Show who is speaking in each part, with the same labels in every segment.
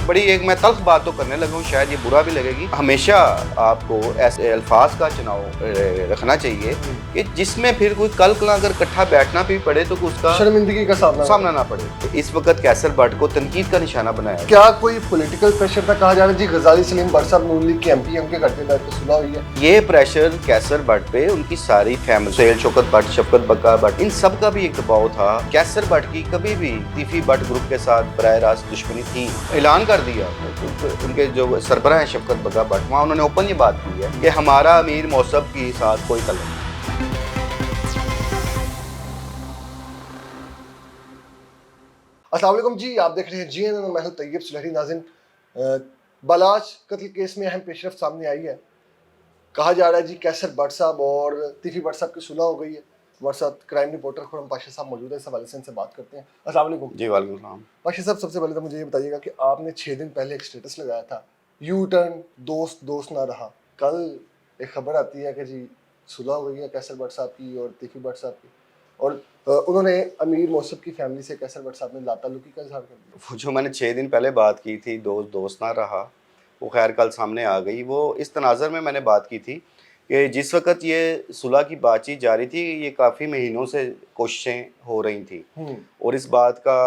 Speaker 1: बड़ी एक मैं तल्ख बात तो करने लगा हूँ, शायद ये बुरा भी लगेगी। हमेशा आपको ऐसे अल्फाज का चुनाव रखना चाहिए कि जिसमें फिर कोई कल अगर इकट्ठा बैठना भी पड़े तो उसका
Speaker 2: शर्मिंदगी का सामना
Speaker 1: ना पड़े। तो इस वक्त कैसर भट्ट को तनकीद का निशाना बनाया।
Speaker 2: क्या कोई पॉलिटिकल प्रेशर था? कहा जा रहा है जी गजाली सलीम भट्ट साहब नून लीग के एमपी, उनके घर पे बैठ के सुलह हुई है।
Speaker 1: ये प्रेशर कैसर भट्ट पे उनकी सारी फैमिली, सुहेल शौकत भट्ट, शफकत बका भट्ट, इन सब का भी एक दबाव था। कैसर भट्ट की कभी भी तीफी भट्ट ग्रुप के साथ बराह रास्त दुश्मनी थी। ऐलान कर दिया उनके जो सरबराह हैं शफकत बका भट्ट, वहाँ उन्होंने ओपन ये बात की है कि हमारा अमीर मौसम के साथ कोई तल्लुक नहीं।
Speaker 2: अस्सलाम वालेकुम जी, आप देख रहे हैं GNN, मैं हूं तैयब सुलहरी। नाज़रीन, बलाच कत्ल केस में अहम पेशरफ्त सामने आई है। कहा जा रहा है जी कैसर भट्ट साहब और तीफी भट्ट साहब की सुलह हो गई है। हमारे साथ क्राइम रिपोर्टर खुरम पाशा साहब मौजूद है, इस हवाले से इनसे बात करते हैं। अस्सलाम वालेकुम
Speaker 1: जी। वालेकुम सलाम।
Speaker 2: पाशा साहब, सबसे पहले तो मुझे ये बताइएगा कि आपने 6 दिन पहले एक स्टेटस लगाया था, यू टर्न दोस्त दोस्त ना रहा। कल एक खबर आती है कि जी सुलह हो गई है कैसर भट्ट साहब की और तीफी भट्ट साहब की, और उन्होंने अमीर मौसम की फैमिली से कैसर भट्ट साहब ने लाताल्लुकी का इजहार कर दिया।
Speaker 1: वो जो मैंने 6 दिन पहले बात की थी, दोस्त दोस्त ना रहा, वो खैर कल सामने आ गई। वो इस तनाज़र में मैंने बात की थी कि जिस वक़्त ये सुलह की बातचीत जारी थी, ये काफ़ी महीनों से कोशिशें हो रही थी और इस बात का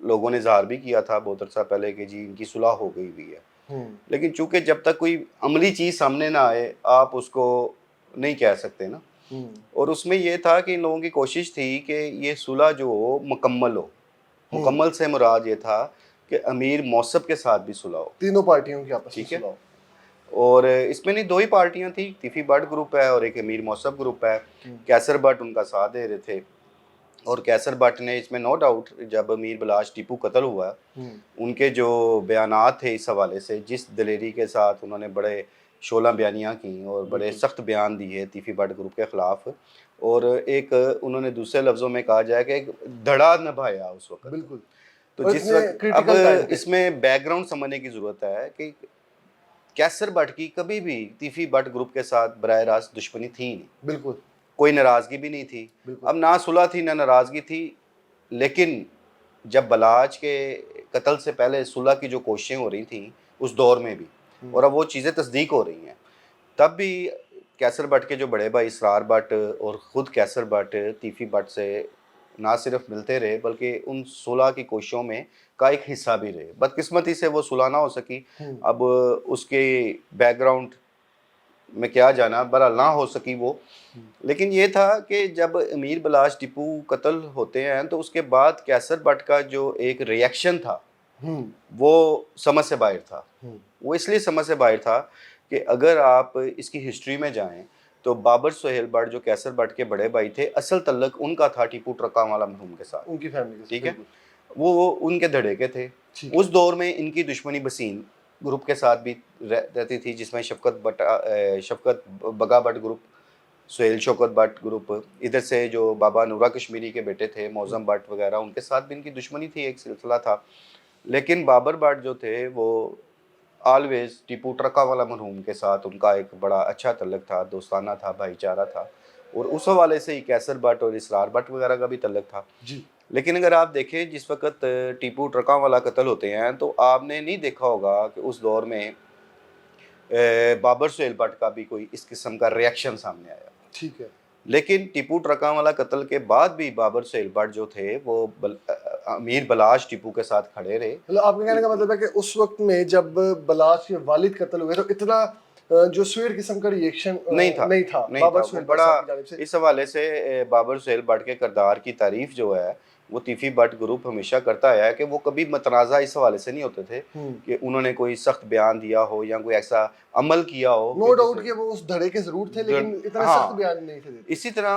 Speaker 1: लोगों ने इज़हार भी किया था बहुत अर्सा पहले कि जी इनकी सुलह हो गई हुई है। लेकिन चूँकि जब तक कोई अमली चीज़ सामने ना आए, आप उसको नहीं कह सकते ना। और उसमें ये था कि इन लोगों की कोशिश थी कि ये सुलह जो हो मुकम्मल हो। मुकम्मल से मुराद ये था कि अमीर मौसब के साथ भी सुलह हो,
Speaker 2: तीनों पार्टियों की आपस में
Speaker 1: ठीक है।
Speaker 2: सुलह हो।
Speaker 1: और इसमें नहीं, 2 ही पार्टियां थी, तीफी भट्ट ग्रुप है और एक अमीर मौसब ग्रुप है। कैसर भट्ट उनका साथ दे रहे थे और कैसर भट्ट ने इसमें नो डाउट, जब अमीर बलाश टीपू कत्ल हुआ, उनके जो बयानात थे इस हवाले से, जिस दलेरी के साथ उन्होंने बड़े शोला बयानियाँ की और बड़े सख्त बयान दिए तीफी भट्ट ग्रुप के ख़िलाफ़, और एक उन्होंने दूसरे लफ्ज़ों में कहा जाए कि एक धड़ा निभाया उस वक्त।
Speaker 2: बिल्कुल।
Speaker 1: तो
Speaker 2: और
Speaker 1: जिस
Speaker 2: इतने
Speaker 1: वक्त अब
Speaker 2: critical time पे।
Speaker 1: इसमें बैकग्राउंड समझने की ज़रूरत है कि कैसर भट्ट की कभी भी तीफी भट्ट ग्रुप के साथ बराह रास्त दुश्मनी थी नहीं,
Speaker 2: बिल्कुल
Speaker 1: कोई नाराज़गी भी नहीं थी।
Speaker 2: बिल्कुल।
Speaker 1: अब ना सुलह थी ना नाराज़गी थी, लेकिन जब बलाच के कत्ल से पहले सुलह की जो कोशिशें हो रही थी उस दौर में भी, और अब वो चीज़ें तस्दीक हो रही हैं, तब भी कैसर भट्ट के जो बड़े भाई इसरार भट्ट और ख़ुद कैसर भट्ट तीफी भट्ट से ना सिर्फ मिलते रहे बल्कि उन सुलह की कोशिशों में का एक हिस्सा भी रहे। बदकिस्मती से वो सुलह ना हो सकी। अब उसके बैकग्राउंड में क्या जाना, बहरहाल ना हो सकी वो। लेकिन ये था कि जब अमीर बलाश टीपू कत्ल होते हैं तो उसके बाद कैसर भट्ट का जो एक रिएक्शन था वो समझ से बाहर था। वो इसलिए समझ से बाहर था कि अगर आप इसकी हिस्ट्री में जाएं तो बाबर सुहेल भट्ट जो कैसर भट्ट के बड़े भाई थे, असल तल्लक उनका था टीपू ट्रकावाला मरहूम के साथ,
Speaker 2: उनकी फैमिली,
Speaker 1: ठीक है। वो उनके धड़े के थे। उस दौर में इनकी दुश्मनी बसीन ग्रुप के साथ भी रहती थी, जिसमें शफकत बगा भट्ट ग्रुप, सुहेल शौकत भट्ट ग्रुप, इधर से जो बाबा नूरा कश्मीरी के बेटे थे मौज़म भट्ट वगैरह, उनके साथ भी इनकी दुश्मनी थी, एक सिलसिला था। लेकिन बाबर भट्ट जो थे वो ऑलवेज टीपू ट्रकावाला मरहूम के साथ उनका एक बड़ा अच्छा तल्लक था, दोस्ताना था, भाईचारा था, और उस हवाले से ही कैसर भट्ट और इसरार भट्ट वगैरह का भी तल्लक था
Speaker 2: जी।
Speaker 1: लेकिन अगर आप देखें जिस वक्त टीपू ट्रकावाला कत्ल होते हैं तो आपने नहीं देखा होगा कि उस दौर में बाबर सुहेल भट्ट का भी कोई इस किस्म का रिएक्शन सामने आया,
Speaker 2: ठीक है।
Speaker 1: लेकिन टीपू ट्रकावाला कत्ल के बाद भी बाबर सुहेल भट्ट जो थे वो अमीर बलाश टीपू के साथ खड़े रहे।
Speaker 2: मतलब आपके कहने का मतलब है कि उस वक्त में जब बलाश के वालिद कत्ल हुए तो इतना जो स्वीट किस्म का रिएक्शन नहीं था बाबर सुहेल भट्ट साहब की जानिब से।
Speaker 1: इस हवाले से बाबर सुहेल भट्ट के किरदार की तारीफ जो है वो तीफी भट्ट ग्रुप हमेशा करता आया है कि वो कभी मतनाज़ा इस हवाले से नहीं होते थे कि उन्होंने कोई सख्त बयान दिया हो या कोई ऐसा अमल किया हो।
Speaker 2: नो डाउट कि वो उस धड़े के जरूर थे, लेकिन इतने सख्त बयान नहीं थे।
Speaker 1: इसी तरह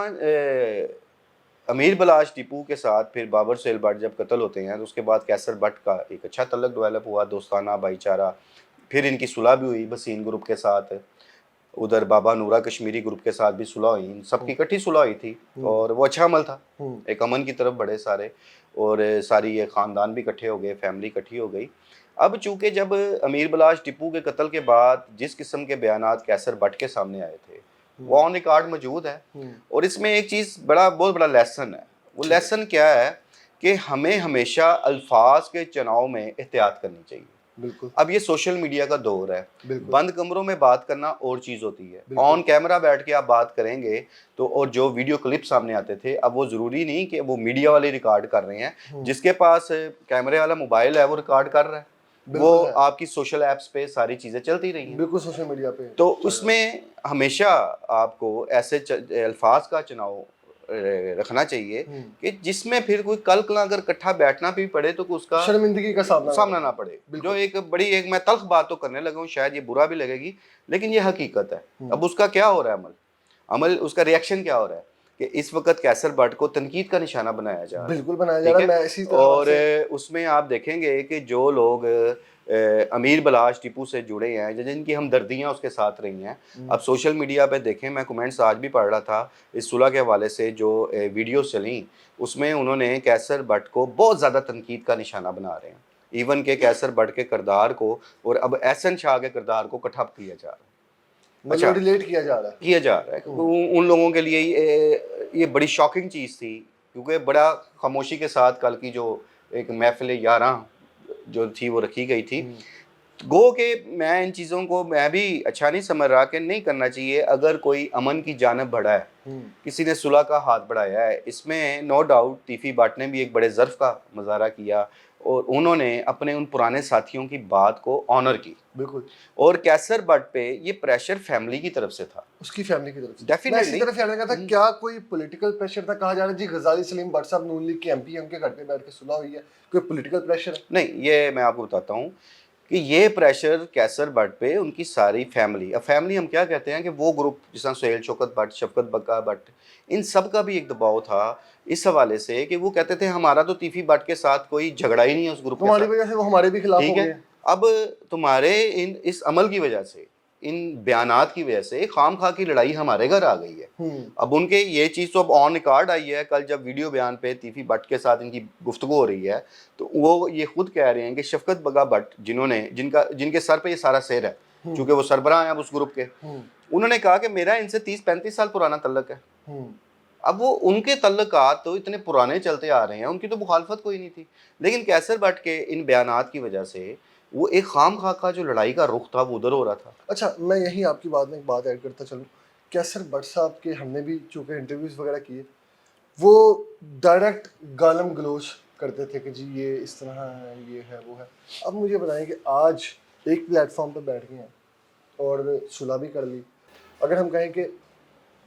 Speaker 1: अमीर बलाश टीपू के साथ फिर बाबर सुहेल भट्ट जब कत्ल होते हैं तो उसके बाद कैसर भट्ट का एक अच्छा तल्लक डेवलप हुआ, दोस्ताना, भाईचारा। फिर इनकी सुलह भी हुई बसीन ग्रुप के साथ, उधर बाबा नूरा कश्मीरी ग्रुप के साथ भी सुलह हुई, सबकी इकट्ठी सुलह हुई थी और वो अच्छा अमल था, एक अमन की तरफ बड़े सारे, और सारी ये ख़ानदान भी इकट्ठे हो गए, फैमिली इकट्ठी हो गई। अब चूँकि जब अमीर बलाश टीपू के कत्ल के बाद जिस किस्म के बयानात कैसर भट्ट के सामने आए थे वो ऑन रिकॉर्ड मौजूद है, और इसमें एक चीज़ बहुत बड़ा लेसन है। वो लेसन क्या है कि हमें हमेशा अल्फाज के चुनाव में एहतियात करनी चाहिए।
Speaker 2: بالکل
Speaker 1: اب یہ سوشل میڈیا کا دور ہے,
Speaker 2: بالکل
Speaker 1: بند کمروں میں بات کرنا اور چیز ہوتی ہے,
Speaker 2: بالکل.
Speaker 1: آن کیمرہ بیٹھ کے آپ بات کریں گے تو, اور جو ویڈیو کلپ سامنے آتے تھے, اب وہ ضروری نہیں کہ وہ میڈیا والے ریکارڈ کر رہے ہیں, جس کے پاس کیمرے والا موبائل ہے وہ ریکارڈ کر رہا ہے, وہ آپ کی سوشل ایپس پہ ساری چیزیں چلتی رہی ہیں,
Speaker 2: بالکل سوشل میڈیا پہ.
Speaker 1: تو اس میں ہمیشہ آپ کو ایسے الفاظ کا چناؤ رکھنا چاہیے کہ جس میں پھر کوئی کل کل اگر اکٹھا بیٹھنا بھی پڑے تو اس کا
Speaker 2: شرمندگی کا
Speaker 1: سامنا نہ پڑے. جو ایک بڑی ایک میں تلخ بات تو کرنے لگا ہوں, شاید یہ برا بھی لگے گی, لیکن یہ حقیقت ہے. اب اس کا کیا ہو رہا ہے عمل اس کا ریئیکشن کیا ہو رہا ہے کہ اس وقت کیسر بٹ کو تنقید کا نشانہ بنایا جا رہا ہے.
Speaker 2: بالکل بنایا جا رہا ہے. میں اسی طرح
Speaker 1: اور اس میں آپ دیکھیں گے کہ جو لوگ امیر بلاش ٹیپو سے جڑے ہیں, جن کی ہمدردیاں اس کے ساتھ رہی ہیں, اب سوشل میڈیا پہ دیکھیں, میں کمنٹس آج بھی پڑھ رہا تھا اس صلح کے حوالے سے جو ویڈیوز چلیں, اس میں انہوں نے کیسر بٹ کو بہت زیادہ تنقید کا نشانہ بنا رہے ہیں, ایون کہ کیسر بٹ کے کردار کو اور اب احسن شاہ کے کردار کو کٹھپ کیا جا رہا ہے,
Speaker 2: اچھا ریلیٹ کیا جا رہا
Speaker 1: ہے. ان لوگوں کے لیے یہ بڑی شاکنگ چیز تھی, کیونکہ بڑا خاموشی کے ساتھ کل کی جو ایک محفل یاراں جو تھی وہ رکھی گئی تھی. گو کہ میں ان چیزوں کو میں بھی اچھا نہیں سمجھ رہا کہ نہیں کرنا چاہیے. اگر کوئی امن کی جانب بڑھا ہے, کسی نے صلح کا ہاتھ بڑھایا ہے, اس میں نو ڈاؤٹ تیفی بٹ نے بھی ایک بڑے ظرف کا مظاہرہ کیا, اور انہوں نے اپنے ان پرانے ساتھیوں کی بات کو آنر کی.
Speaker 2: بالکل.
Speaker 1: اور کیسر بٹ پہ یہ پریشر فیملی کی طرف سے تھا,
Speaker 2: اس کی فیملی کی طرف سے.
Speaker 1: ڈیفینیٹلی.
Speaker 2: میں اسی طرف خیال رکھا تھا, کیا کوئی پولیٹیکل پریشر تھا؟ کہا جا رہا ہے جی غزالی سلیم بٹ صاحب نون لیگ کے ایم پی ہیں, ان کے گھر پہ بیٹھ کے صلح ہوئی ہے, کوئی پولیٹیکل پریشر ہے؟
Speaker 1: نہیں, یہ میں آپ کو بتاتا ہوں کہ یہ پریشر کیسر بٹ پہ ان کی ساری فیملی, اب فیملی ہم کیا کہتے ہیں کہ وہ گروپ جس طرح سہیل شوکت بٹ, شفقت بکا بٹ, ان سب کا بھی ایک دباؤ تھا اس حوالے سے کہ وہ کہتے تھے ہمارا تو تیفی بٹ کے ساتھ کوئی جھگڑا ہی نہیں ہے اس گروپ کے ساتھ,
Speaker 2: تمہاری وجہ سے وہ ہمارے بھی خلاف ہو گئے.
Speaker 1: اب تمہارے اس عمل کی وجہ سے, ان بیانات کی وجہ سے خام خواہ کی لڑائی ہمارے گھر آ گئی ہے. اب ان کے یہ چیز تو اب آن ریکارڈ آئی ہے, کل جب ویڈیو بیان پہ تیفی بٹ کے ساتھ ان کی گفتگو ہو رہی ہے تو وہ یہ خود کہہ رہے ہیں کہ شفقت بگا بٹ جن کے سر پہ یہ سارا سیر ہے, چونکہ وہ سربراہ ہیں اب اس گروپ کے, انہوں نے کہا کہ میرا ان سے 30-35 سال پرانا تعلق ہے. اب وہ ان کے تعلقات تو اتنے پرانے چلتے آ رہے ہیں, ان کی تو مخالفت کوئی نہیں تھی, لیکن کیسر بٹ کے ان بیانات کی وجہ سے وہ ایک خام خواہ کا جو لڑائی کا رخ تھا وہ ادھر ہو رہا تھا.
Speaker 2: اچھا, میں یہی آپ کی بات میں ایک بات ایڈ کرتا چلوں. کیسر بٹ صاحب کے ہم نے بھی چونکہ انٹرویوز وغیرہ کیے, وہ ڈائریکٹ گالم گلوچ کرتے تھے کہ جی یہ اس طرح ہے, یہ ہے, وہ ہے. اب مجھے بتائیں کہ آج ایک پلیٹ فارم پہ بیٹھ گئے ہیں اور صلح بھی کر لی, اگر ہم کہیں کہ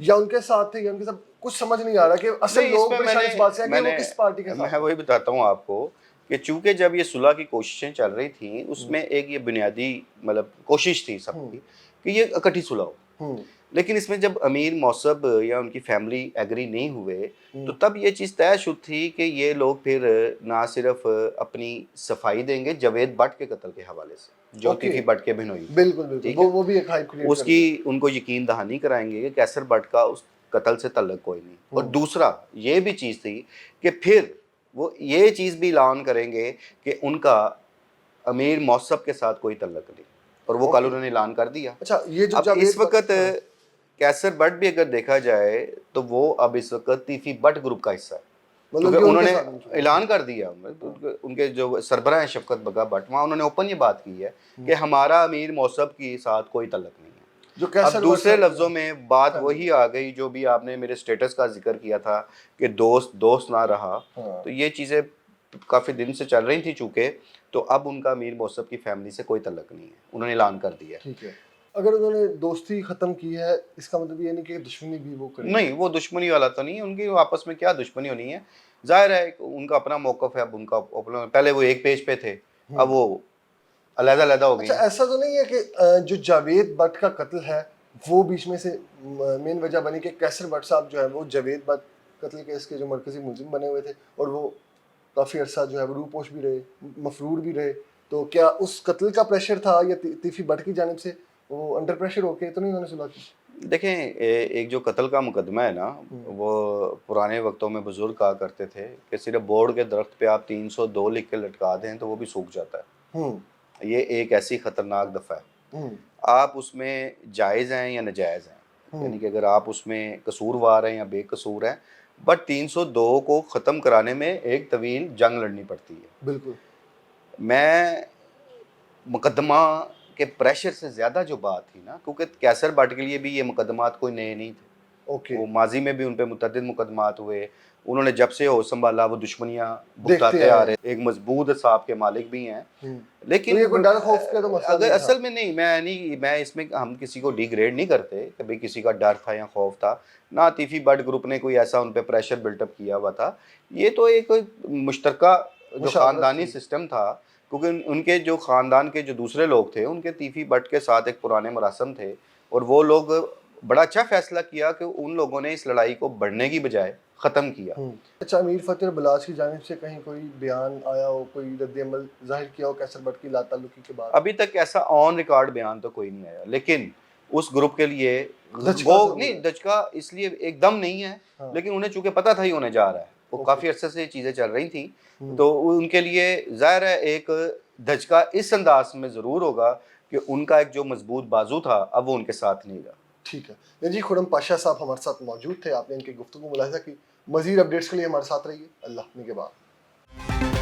Speaker 2: یا ان کے ساتھ تھے یا ان کے ساتھ, کچھ سمجھ نہیں آ رہا کہ اصل لوگ پریشان اس بات سے ہیں کہ وہ کس پارٹی کے ساتھ.
Speaker 1: میں وہی بتاتا ہوں آپ کو کہ چونکہ جب یہ صلح کی کوششیں چل رہی تھیں, اس میں ایک یہ بنیادی مطلب کوشش تھی سب کی کہ یہ اکٹھی صلح ہو, لیکن اس میں جب امیر موصب یا ان کی فیملی ایگری نہیں ہوئے تو تب یہ چیز طے شد تھی کہ یہ لوگ پھر نہ صرف اپنی صفائی دیں گے جاوید بٹ کے قتل کے حوالے سے, جو تیفی بٹ کے بہنوئی,
Speaker 2: بالکل وہ بھی ایک ہائپ کریٹ
Speaker 1: اس کی ان کو یقین دہانی کرائیں گے کہ کیسر بٹ کا اس قتل سے تعلق کوئی نہیں. اور دوسرا یہ بھی چیز تھی کہ پھر وہ یہ چیز بھی اعلان کریں گے کہ ان کا امیر موصب کے ساتھ کوئی تعلق نہیں, اور وہ کل انہوں نے اعلان کر دیا.
Speaker 2: اچھا, یہ جو
Speaker 1: اب اس وقت کیسر بٹ بھی اگر دیکھا جائے تو وہ اب اس وقت تیفی بٹ گروپ کا حصہ ہے, کیونکہ انہوں نے اعلان کر دیا, ان کے جو سربراہ ہیں شفقت بگا بٹ, وہاں انہوں نے اوپن یہ بات کی ہے کہ ہمارا امیر موصب کے ساتھ کوئی تعلق نہیں ہے. اب دوسرے لفظوں میں بات وہی آ گئی جو بھی آپ نے میرے سٹیٹس کا ذکر کیا تھا کہ دوست نہ رہا, تو یہ چیزیں کافی دن سے چل رہی تھیں چونکہ, تو اب ان کا امیر موصب کی فیملی سے کوئی تعلق نہیں ہے, انہوں نے اعلان کر دیا.
Speaker 2: ٹھیک ہے, اگر انہوں نے دوستی ختم کی ہے اس کا مطلب یہ نہیں کہ دشمنی بھی وہ کریں.
Speaker 1: نہیں, وہ دشمنی والا تو نہیں ہے, ان کی آپس میں کیا دشمنی ہونی ہے, ظاہر ہے ان کا اپنا موقف ہے, اب ان کا پہلے وہ ایک پیج پہ تھے, اب وہ علیحدہ علیحدہ ہو گئی.
Speaker 2: اچھا, ایسا تو نہیں ہے کہ جو جاوید بٹ کا قتل ہے وہ بیچ میں سے مین وجہ بنی کہ کیسر بٹ صاحب جو ہے وہ جاوید بٹ قتل کیس کے جو مرکزی ملزم بنے ہوئے تھے, اور وہ کافی عرصہ جو ہے وہ روپوش بھی رہے, مفرور بھی رہے, تو کیا اس قتل کا پریشر تھا یا تیفی بٹ کی جانب سے وہ انڈر پریشر ہو کے تو نہیں انہوں نے صلح کی؟
Speaker 1: دیکھیں, ایک جو قتل کا مقدمہ ہے نا, وہ پرانے وقتوں میں بزرگ کہا کرتے تھے کہ صرف بورڈ کے درخت پہ آپ 302 لکھ کے لٹکا دیں تو وہ بھی سوکھ جاتا ہے. یہ ایک ایسی خطرناک دفعہ ہے, آپ اس میں جائز ہیں یا ناجائز ہیں, یعنی کہ اگر آپ اس میں قصوروار ہیں یا بے قصور ہیں, بٹ 302 کو ختم کرانے میں ایک طویل جنگ لڑنی پڑتی ہے.
Speaker 2: بالکل.
Speaker 1: میں मुकदमा के प्रेशर से ज़्यादा जो बात थी ना, क्योंकि कैसर बट के लिए भी ये मुकदमात कोई नए नहीं थे,
Speaker 2: ओके,
Speaker 1: वो माजी में भी उन पे मुतअद्दिद मुकदमात हुए, उन्होंने जब से होश संभाला वो दुश्मनियाँ
Speaker 2: देखते
Speaker 1: भुगताते
Speaker 2: आए
Speaker 1: आ
Speaker 2: हैं।
Speaker 1: रहे, एक मजबूत साहब के मालिक भी हैं।
Speaker 2: तो
Speaker 1: लेकिन
Speaker 2: ये कोई डर खौफ का तो मसला
Speaker 1: अगर
Speaker 2: नहीं था।
Speaker 1: असल में नहीं, मैं इसमें हम किसी को डिग्रेड नहीं करते, कभी किसी का डर था या खौफ था ना, आतिफी बट ग्रुप ने कोई ऐसा उन पे प्रेशर बिल्टअप किया हुआ था। ये तो एक मुश्तरका जो
Speaker 2: मुशावरत
Speaker 1: ख़ानदानी
Speaker 2: थी।
Speaker 1: सिस्टम था, क्योंकि उनके जो ख़ानदान के जो दूसरे लोग थे उनके तीफी बट के साथ एक पुराने मरासम थे, और वो लोग बड़ा अच्छा फैसला किया कि उन लोगों ने इस लड़ाई को बढ़ने की बजाय ख़त्म किया।
Speaker 2: अच्छा, अमीर फतेह और बलाच की जानिब से कहीं कोई बयान आया हो, कोई रद्द-ए-अमल ज़ाहिर किया हो कैसर बट की लाताल्लुकी के बाद?
Speaker 1: अभी तक ऐसा ऑन रिकॉर्ड बयान तो कोई नहीं आया, लेकिन उस ग्रुप के लिए
Speaker 2: दचका
Speaker 1: वो
Speaker 2: ज़रूर
Speaker 1: नहीं,
Speaker 2: है।
Speaker 1: दचका इसलिए एकदम नहीं है,
Speaker 2: हाँ।
Speaker 1: लेकिन उन्हें चूंकि पता था ही होने जा रहा है, वो
Speaker 2: ओके।
Speaker 1: काफ़ी अरसे से ये चीज़ें चल रही थी, तो उनके लिए ज़ाहिर है एक दचका इस अंदाज में ज़रूर होगा कि उनका एक जो मजबूत बाजू था अब वो उनके साथ नहीं रहा।
Speaker 2: ठीक है। नहीं जी, खुर्रम पाशा साहब हमारे साथ मौजूद थे, आपने इनकी गुफ्तगू मुलाहिज़ा की। मज़ीद अपडेट्स के लिए हमारे साथ रहिए। अल्लाह निगहबान।